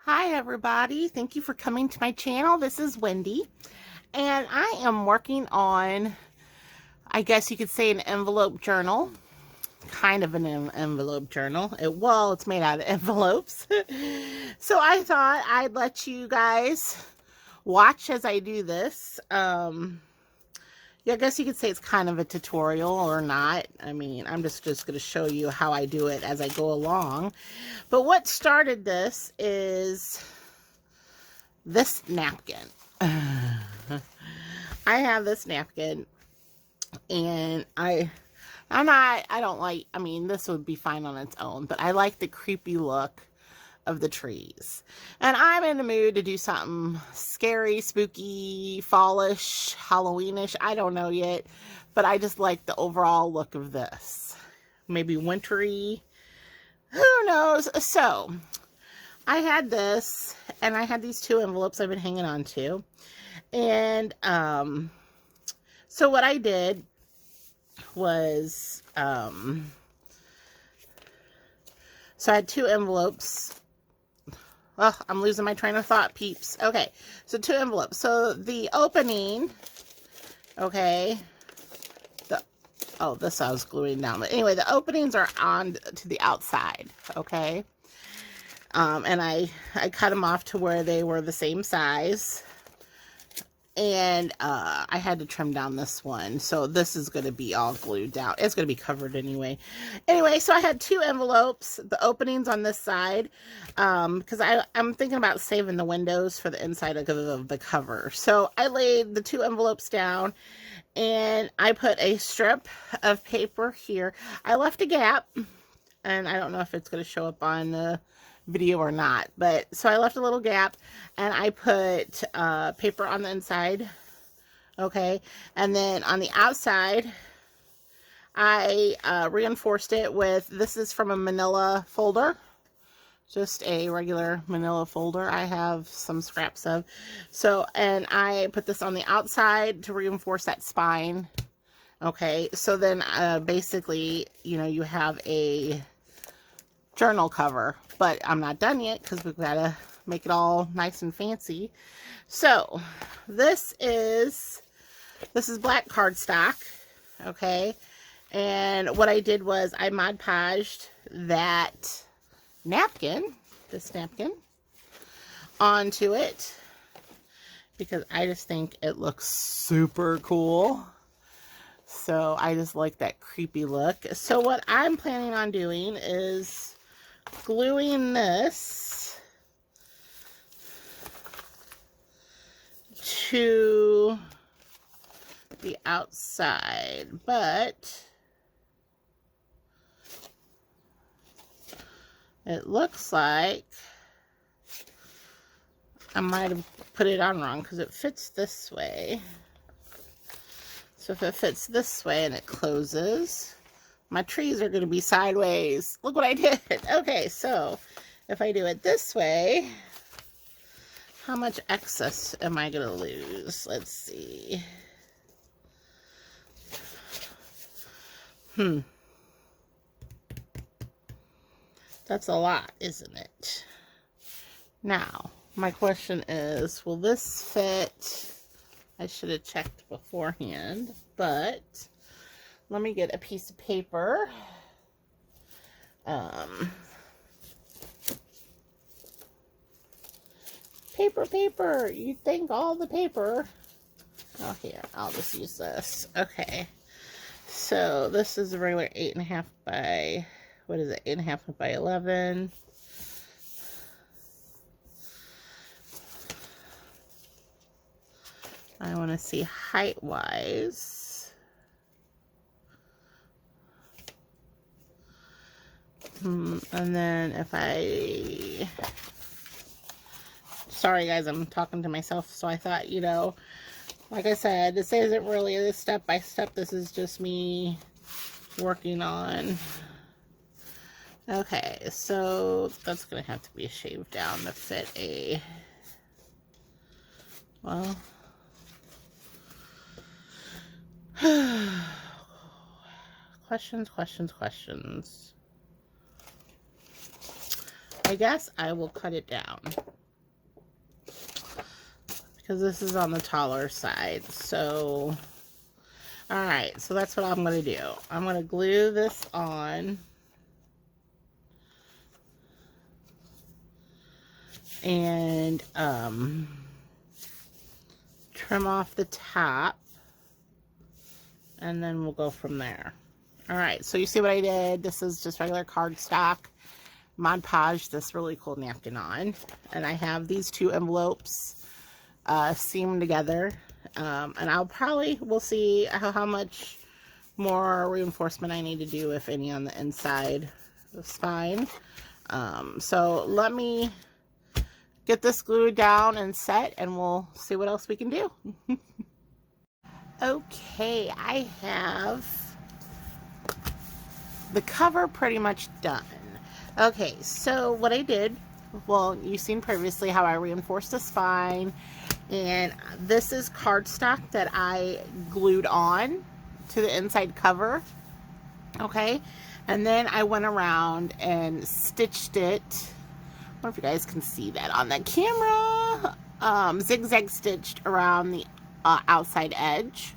Hi everybody, thank you for coming to my channel. This is Wendy and I am working on, I guess you could say, an envelope journal. Kind of an envelope journal. It's made out of envelopes. So I thought I'd let you guys watch as I do this. Yeah, I guess you could say it's kind of a tutorial or not. I mean, I'm just going to show you how I do it as I go along. But what started this is this napkin. I have this napkin and I don't like, I mean, this would be fine on its own, but I like the creepy look of the trees. And I'm in the mood to do something scary, spooky, fallish, Halloweenish. I don't know yet, but I just like the overall look of this. Maybe wintry. Who knows? So I had this, and I had these two envelopes I've been hanging on to. And so what I did was, so I had two envelopes. Oh, I'm losing my train of thought, peeps. Okay, so two envelopes. So the opening, okay, this I was gluing down. But anyway, the openings are on to the outside, okay? And I cut them off to where they were the same size. And I had to trim down this one. So this is going to be all glued down. It's going to be covered anyway. Anyway, so I had two envelopes. The openings on this side. Because I'm thinking about saving the windows for the inside of the cover. So I laid the two envelopes down. And I put a strip of paper here. I left a gap. And I don't know if it's going to show up on the video or not, but so I left a little gap and I put paper on the inside, okay, and then on the outside I reinforced it with, this is from a manila folder, just a regular manila folder I have some scraps of. So, and I put this on the outside to reinforce that spine, okay. So then basically, you know, you have a journal cover, but I'm not done yet because we've got to make it all nice and fancy. So this is black cardstock, okay, and what I did was I Mod Podged that napkin, this napkin, onto it because I just think it looks super cool. So I just like that creepy look. So what I'm planning on doing is gluing this to the outside, but it looks like I might have put it on wrong because it fits this way. So if it fits this way and it closes, my trees are going to be sideways. Look what I did. Okay, so if I do it this way, how much excess am I going to lose? Let's see. That's a lot, isn't it? Now, my question is, will this fit? I should have checked beforehand, but let me get a piece of paper. Paper. You think all the paper. Oh, here, I'll just use this. Okay. So this is a regular 8.5 by, what is it? 8.5 by 11. I want to see height-wise. And then if I... Sorry, guys, I'm talking to myself, so I thought, you know, like I said, this isn't really a step-by-step. This is just me working on. Okay, so that's going to have to be shaved down to fit a... Well... questions. I guess I will cut it down because this is on the taller side. So, all right, so that's what I'm going to do. I'm going to glue this on. And trim off the top, and then we'll go from there. All right, so you see what I did? This is just regular cardstock. Mod Podge this really cool napkin on, and I have these 2 envelopes seamed together, and we'll see how much more reinforcement I need to do, if any, on the inside of the spine. So let me get this glued down and set, and we'll see what else we can do. Okay, I have the cover pretty much done. Okay, so what I did, well, you've seen previously how I reinforced the spine, and this is cardstock that I glued on to the inside cover. Okay, and then I went around and stitched it. I don't know if you guys can see that on the camera. Zigzag stitched around the outside edge,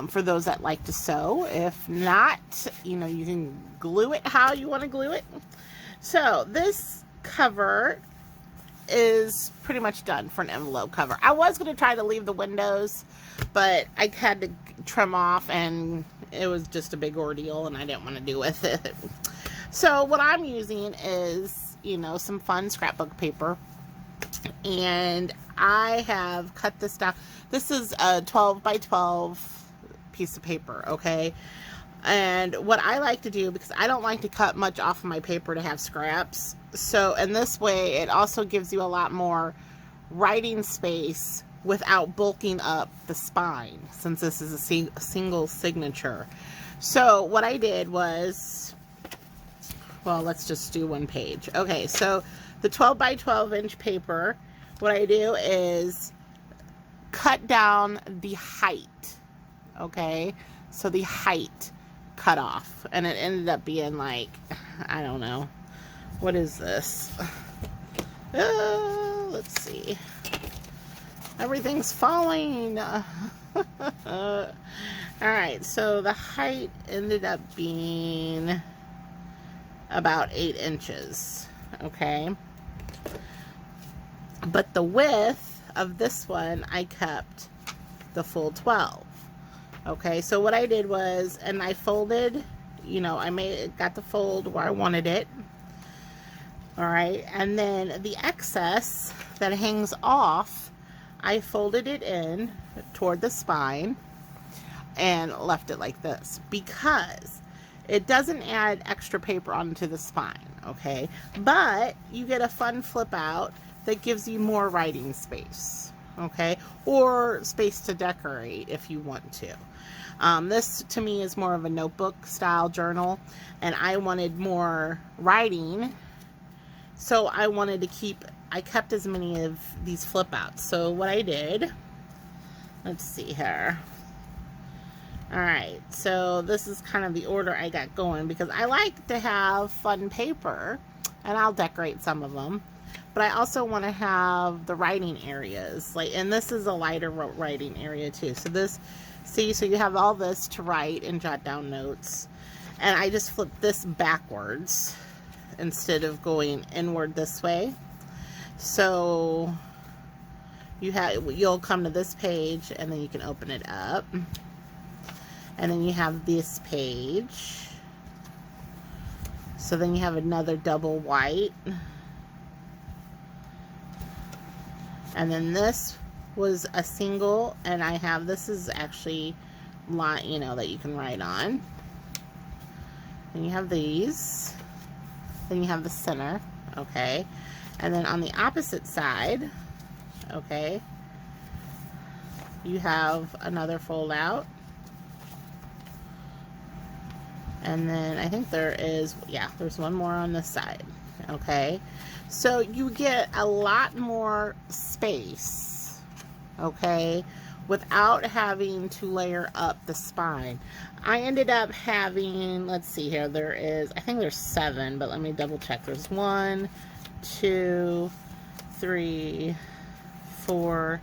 for those that like to sew. If not, you know, you can glue it how you want to glue it. So this cover is pretty much done for an envelope cover. I was going to try to leave the windows, but I had to trim off, and it was just a big ordeal, and I didn't want to do with it. So what I'm using is, you know, some fun scrapbook paper, and I have cut this down. This is a 12 by 12 piece of paper, okay? And what I like to do, because I don't like to cut much off of my paper to have scraps, so in this way it also gives you a lot more writing space without bulking up the spine, since this is a single signature. So what I did was, well, let's just do one page. Okay, so the 12 by 12 inch paper, what I do is cut down the height, okay? So the height cut off, and it ended up being like, I don't know, what is this? Let's see. Everything's falling. All right, so the height ended up being about 8 inches, okay? But the width of this one, I kept the full 12. Okay, so what I did was, and I folded, you know, got the fold where I wanted it. All right, and then the excess that hangs off, I folded it in toward the spine and left it like this, because it doesn't add extra paper onto the spine, okay? But you get a fun flip out that gives you more writing space, okay? Or space to decorate if you want to. This to me is more of a notebook style journal, and I wanted more writing, so I kept as many of these flip outs. So what I did, let's see here. All right, so this is kind of the order I got going, because I like to have fun paper, and I'll decorate some of them, but I also want to have the writing areas, like, and this is a lighter writing area too. So this, see, so you have all this to write and jot down notes, and I just flipped this backwards instead of going inward this way. So you'll come to this page, and then you can open it up. And then you have this page. So then you have another double white. And then this was a single, and I have, this is actually line, you know, that you can write on. And you have these. Then you have the center, okay? And then on the opposite side, okay, you have another fold out. And then I think there is, yeah, there's one more on this side, okay? So you get a lot more space, okay, without having to layer up the spine. I ended up having, let's see here, I think there's 7, but let me double check. There's 1, 2, 3, 4,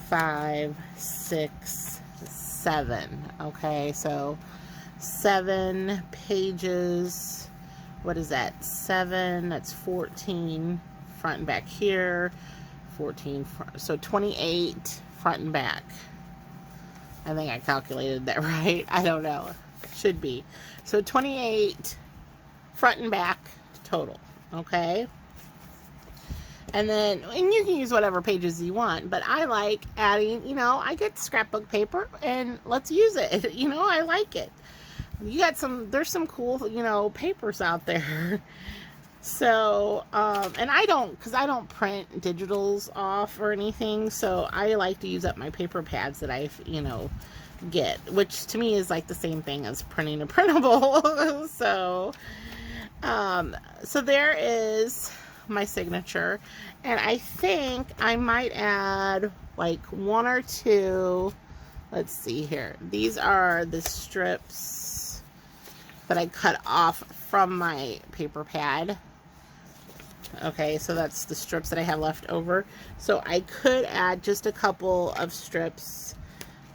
5, 6, 7. Okay, so 7 pages. What is that? 7, that's 14 front and back here. 14, so 28 front and back. I think I calculated that right. I don't know. Should be. So 28 front and back total. Okay. And then, and you can use whatever pages you want, but I like adding, you know, I get scrapbook paper and let's use it. You know, I like it. You got there's some cool, you know, papers out there. So, and because I don't print digitals off or anything, so I like to use up my paper pads that I, you know, get, which to me is like the same thing as printing a printable. So, so there is my signature, and I think I might add like 1 or 2, let's see here. These are the strips that I cut off from my paper pad. Okay, so that's the strips that I have left over. So I could add just a couple of strips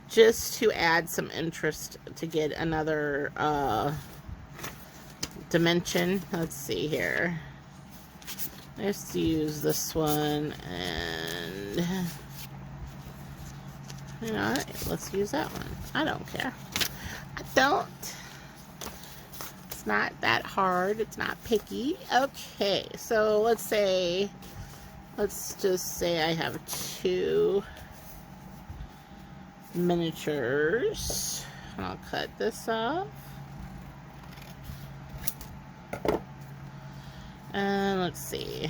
just to add some interest, to get another dimension. Let's see here. Let's use this one, and you know what? Let's use that one. I don't care. I don't. It's not that hard. It's not picky. Okay, so let's just say I have 2 miniatures. I'll cut this off. And let's see.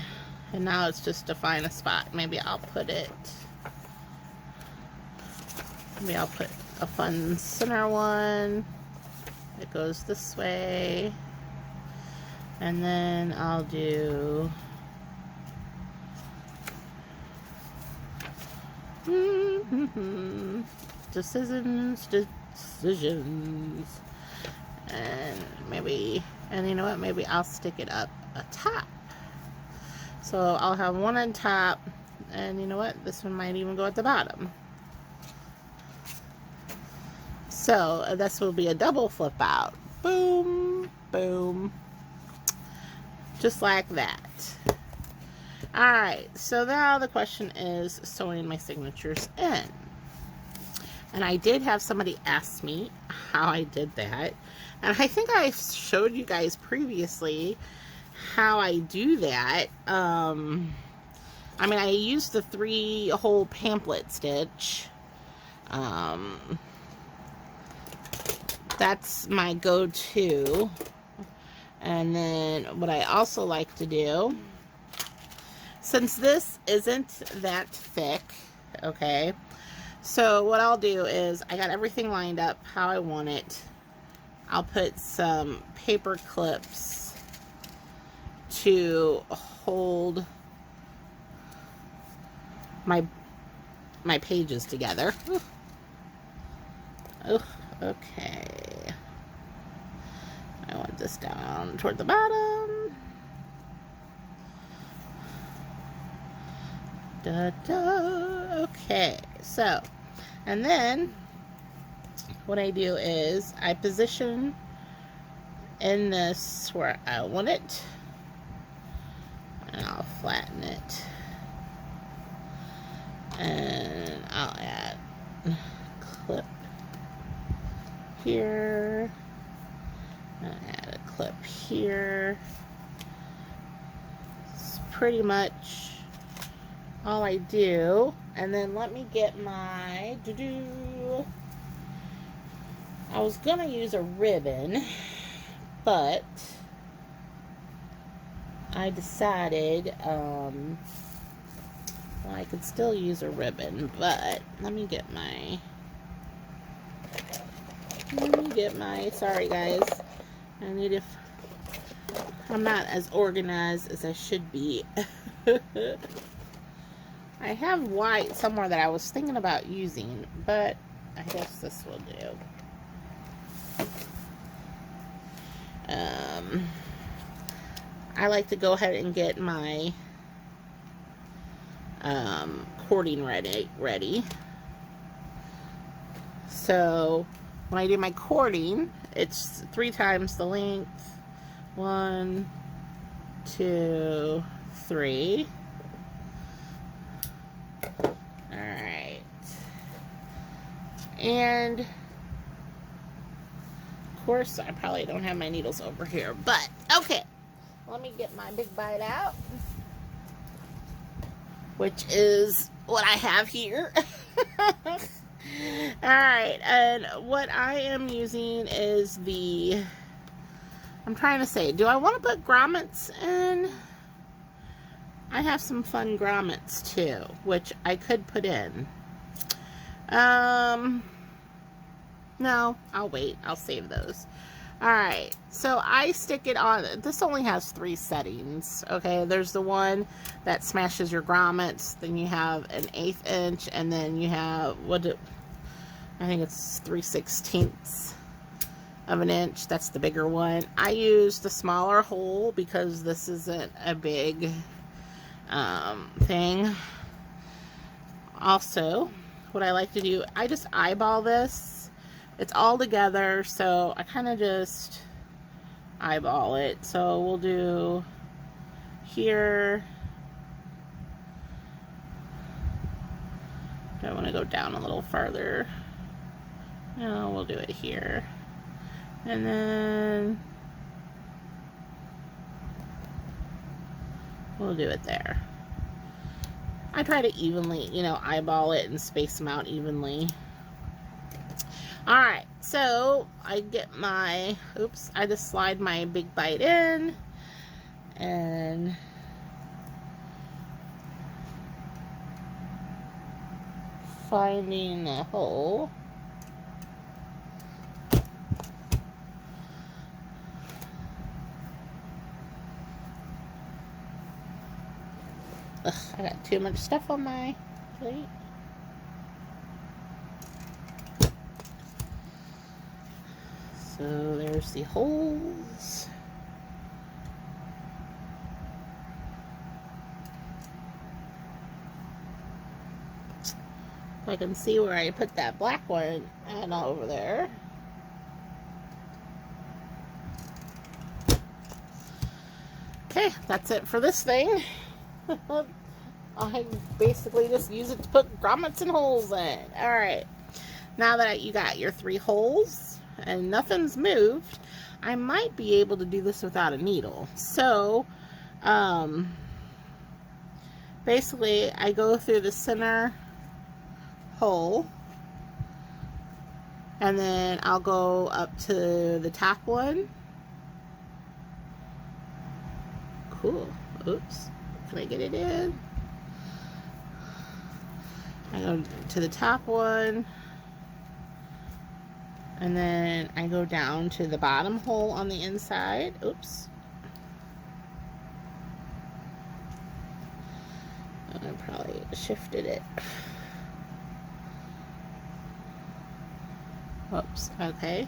And now it's just to find a spot. Maybe I'll put a fun center one. It goes this way, and then I'll do decisions, and maybe, and you know what, maybe I'll stick it up a top. So I'll have one on top, and you know what, this one might even go at the bottom. So this will be a double flip out. Boom, boom. Just like that. Alright, so now the question is sewing my signatures in. And I did have somebody ask me how I did that. And I think I showed you guys previously how I do that. I mean, I used the 3-hole pamphlet stitch. That's my go-to. And then what I also like to do, since this isn't that thick, okay, so what I'll do is, I got everything lined up how I want it. I'll put some paper clips to hold my pages together. Oh, okay. I want this down toward the bottom. Da, da. Okay, so, and then what I do is I position in this where I want it, and I'll flatten it, and I'll add a clip here, and add a clip here. It's pretty much all I do. And then let me get my I was gonna use a ribbon, but I decided well, I could still use a ribbon, but let me get my sorry guys, I'm not as organized as I should be. I have white somewhere that I was thinking about using, but I guess this will do. I like to go ahead and get my cording ready. So when I do my cording, it's 3 times the length. 1, 2, 3. Alright. And of course I probably don't have my needles over here, but okay. Let me get my big bite out, which is what I have here. Alright, and what I am using is the, I'm trying to say, do I want to put grommets in? I have some fun grommets too, which I could put in. No, I'll wait. I'll save those. Alright, so I stick it on. This only has 3 settings, okay? There's the one that smashes your grommets, then you have an 1/8 inch, and then you have, I think it's 3/16 of an inch. That's the bigger one. I use the smaller hole because this isn't a big thing. Also, what I like to do, I just eyeball this. It's all together, so I kind of just eyeball it. So we'll do here. Do I want to go down a little further? No, we'll do it here. And then we'll do it there. I try to evenly, you know, eyeball it and space them out evenly. Alright, so I get my, oops, I just slide my big bite in and finding a hole. Ugh, I got too much stuff on my plate. So there's the holes. I can see where I put that black one and over there. Okay, that's it for this thing. I basically just use it to put grommets and holes in. Alright, now that you got your 3 holes and nothing's moved, I might be able to do this without a needle. So, basically I go through the center hole and then I'll go up to the top one. Cool. Oops. Can I get it in? I go to the top one and then I go down to the bottom hole on the inside. Oops. I probably shifted it. Oops. Okay.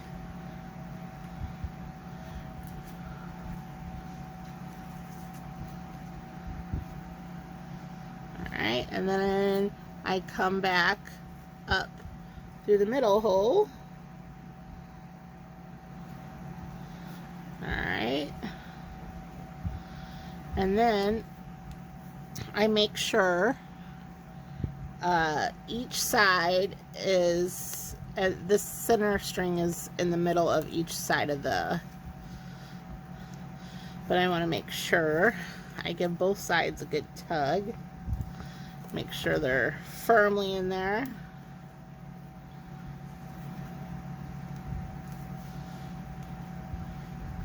Alright, and then I come back up through the middle hole. Alright. And then I make sure each side is, this center string is in the middle of each side of the, but I want to make sure I give both sides a good tug. Make sure they're firmly in there.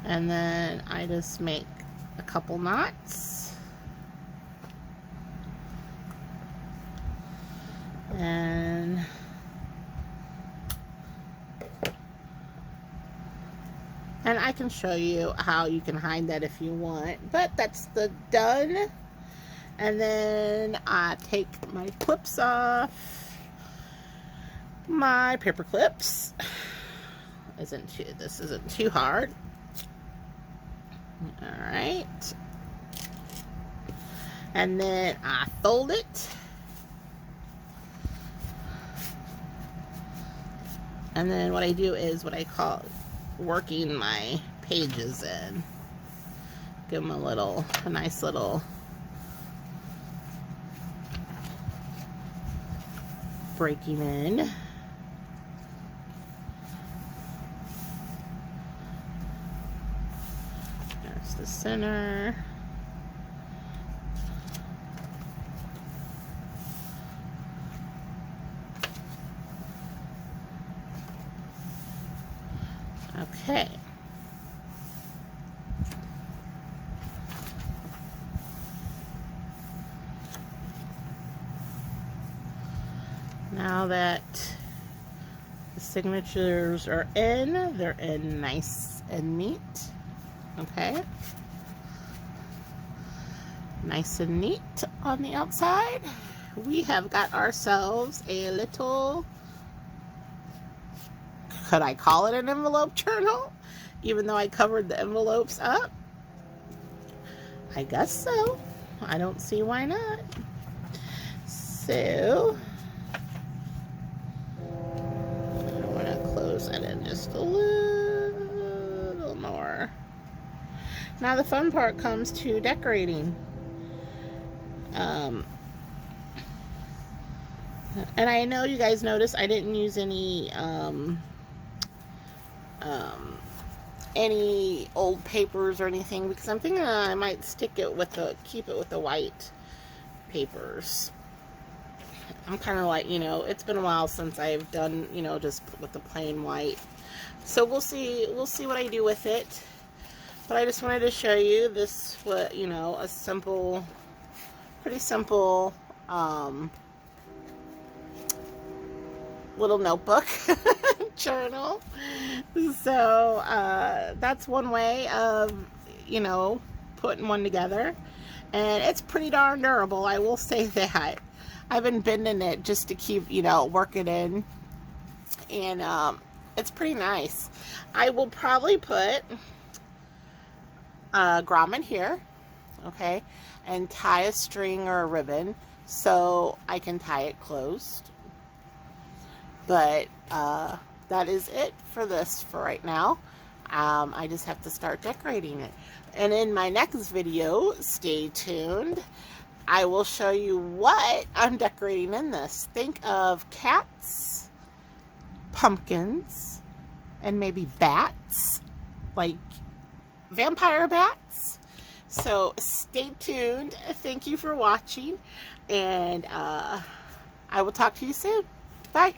And then I just make a couple knots. And I can show you how you can hide that if you want, but that's the done. And then I take my clips off. My paper clips. This isn't too hard. Alright. And then I fold it. And then what I do is what I call working my pages in. Give them a nice little breaking in. There's the center. Okay. Now that the signatures are in, they're in nice and neat. Okay. Nice and neat on the outside. We have got ourselves a little, could I call it an envelope journal? Even though I covered the envelopes up? I guess so. I don't see why not. So, I want to close that in just a little more. Now the fun part comes to decorating. And I know you guys noticed I didn't use any old papers or anything, because I'm thinking I might keep it with the white papers. I'm kind of like, it's been a while since I've done, just with the plain white. So we'll see what I do with it. But I just wanted to show you this, a simple, pretty simple, little notebook journal. So that's one way of putting one together, and it's pretty darn durable, I will say that. I've been bending it just to keep work it in, and it's pretty nice. I will probably put a grommet here, okay, and tie a string or a ribbon so I can tie it closed. But that is it for this for right now. I just have to start decorating it. And in my next video, stay tuned, I will show you what I'm decorating in this. Think of cats, pumpkins, and maybe bats, like vampire bats. So stay tuned. Thank you for watching, and I will talk to you soon. Bye.